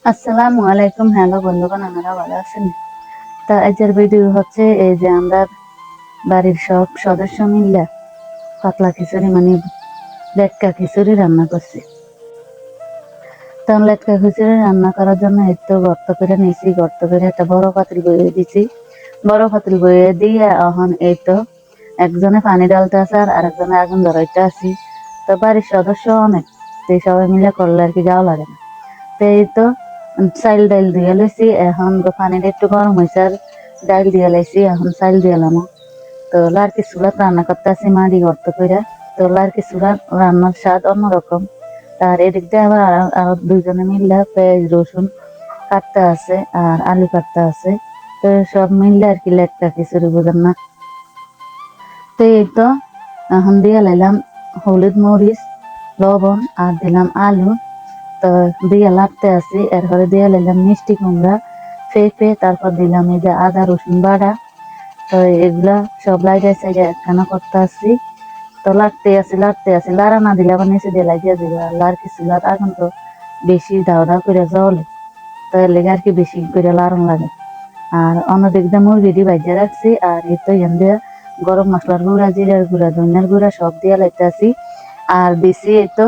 আসসালামু আলাইকুম। হ্যালো বন্ধুগণ, আপনারা ভালো আছেন? তা আজকের ভিডিও হচ্ছে এই যে আমরা বাড়ির সব সদস্য মিলে পাতলা খিচুড়ি মানে লেটকা খিচুড়ি রান্না করছি। তখন লেটকা খিচুড়ি রান্না করার জন্য একটু গর্ত করে নিয়েছি, গর্ত করে একটা বড় পাতিল বইয়ে দিছি। বড় পাতিল বইয়ে দিয়ে এখন এই তো একজনে পানি ডালতে আছে আর আরেকজনে আগুন ধরাইতে আছি। তো বাড়ির সদস্য অনেক, তো সবাই মিলে করলে আর কি যাওয়া লাগে না। তো এই তো চাইল ডাইল দিয়ে লইছি, এখন পানিটা একটু গরম হয়েছে আর ডাইল দিয়ে লাইছি, এখন চাইল দিয়ে লাম। তো লাড়কি চুলাত রান্না করতে আছি মাটি গর্ত করে। তো লাড়কি চুলার রান্নার স্বাদ অন্যরকম। আর এদিক দিয়ে আবার আরো দুইজনে মিললে পেঁয়াজ রসুন কাটতে আছে আর আলু কাটতে আছে। তো সব মিললে আর কি লেটকা খিচুড়ি, বুঝেন না? তো এই তো এখন দিয়ে লাইলাম হলুদ মরিচ লবণ আর দিলাম আলু। তো দিয়ে লাড়তে আছি, এরপরে দিয়ে লাইলাম মিষ্টি কুমড়া পেঁপে, তারপর দিলাম এই যে আদা রসুন বাটা। তো এগুলা সব লাইটে সাইডে একখানা করতে আসছি। তো লাড়তে আছি লাড়া না দিলে আবার নিচে দিয়ে লাগিয়ে যাবে। আর লাড়কি চুলার আগুন তো বেশি দাও দাও করে জ্বলে, তো এর লেগে আর কি বেশি করে লাড়ন লাগে। আর অন্যদিক দিয়ে মুরগিটি ভাজিয়ে রাখছি, আর এই তো এখান দিয়ে গরম মশলার গুঁড়া জিরার গুঁড়া ধনিয়ার গুঁড়া সব দিয়ে লাইতে আসি। আর দিছি এই তো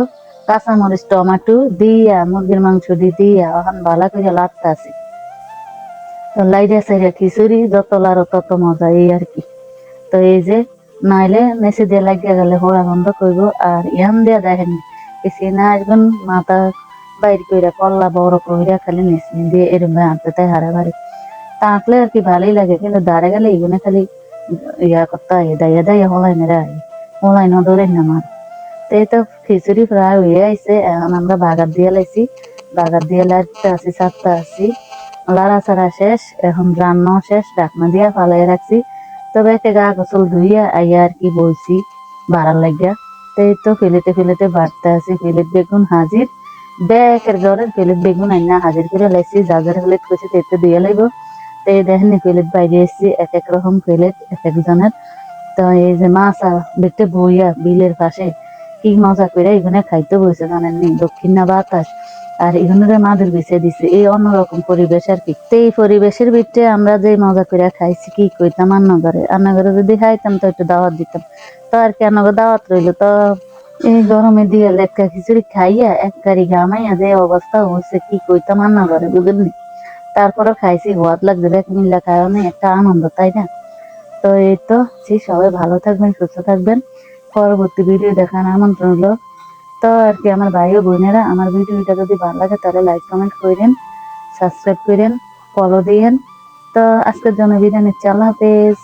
কাঁচামরিচ টমেটো দিয়া মুরগির মাংস দিয়া এখন ভালো করে লাড়তে আসি। তো লাইড়া সাইডা খিচুড়ি যত লাড়ো তত মজা, এই আর কি। তো এই যে নাইলে নেচে দিয়ে লাগিয়ে গেলে হোড়া বন্ধ করব। আর ইয়ান দিয়া দেখেন এসে না আসবেন মাথা বাইর কইরা কল্লা বড় কইরা খালি নেচে দিয়ে এরম আনতে তাই হারাবাড়ি তা আঁকলে আর কি ভালোই লাগে, কিন্তু দাঁড়ে গেলে এগুলো খালি ইয়া করতে হয়, দাইয়া দাইয়া হলাইনে রায় হলাইনও ধরে না মার। তো এই তো খিচুড়ি প্রায় হয়ে আইছে, এখন আমরা বাগার দিয়ে লাইছি। বাগার দিয়ে লাইতে আসি চারটা আসি, লাড়া ছাড়া শেষ, এখন রান্নাও শেষ, ঢাকনা দিয়া ফালাই রাখছি। তবে একটা গা গোসল ধুইয়া আইয়া আর কি বলছি বাড়ার লাগিয়া। তো এই তো ফেলেতে বাড়তে আছি, ফেলেট বেগুন হাজির। ব্যাকের ঘরের ফেলেট বেগুন আইনা হাজির করে লাইছি, যা যার ফেলেট করছি তেতে দিয়ে লাইব। তো এই দেখেন প্লেট বাইরে এসেছি, এক এক রকম প্লেট এক একজনের। তো এই যে মাছ দেখতে বইয়া বিলের পাশে কি মজা করে এখানে খাইতে বসে, জানেননি? দক্ষিণ না বাতাস আর এখানে মাদুর বিছিয়ে দিছে, এই অন্যরকম পরিবেশ আর কি। তো এই পরিবেশের ভিতরে আমরা যে মজা করে খাইছি কি কইতাম। রান্নাঘরে যদি খাইতাম তো একটু দাওয়াত দিতাম। তো আর কি আমাকে দাওয়াত রইলো। তো এই গরমে দিয়ে লেটকা খিচুড়ি খাইয়া এক গাড়ি ঘামাইয়া যে অবস্থা হয়েছে কি কইতাম রান্নাঘরে, বুঝলি? তারপরে খাইছি, হওয়াত লাগছে, দেখ মিল্লা খাওয়ানো একটা আনন্দ, তাই না? তো এই তো সবাই ভালো থাকবেন, সুস্থ থাকবেন। পরবর্তী ভিডিও দেখার আমন্ত্রণ হলো। তো আর কি আমার ভাই ও বোনেরা আমার ভিডিওটা যদি ভালো লাগে তাহলে লাইক কমেন্ট করেন, সাবস্ক্রাইব করেন, ফলো দিয়েন। তো আজকের জন্য বিদায় নিচ্ছি, আল্লাহ হাফেজ।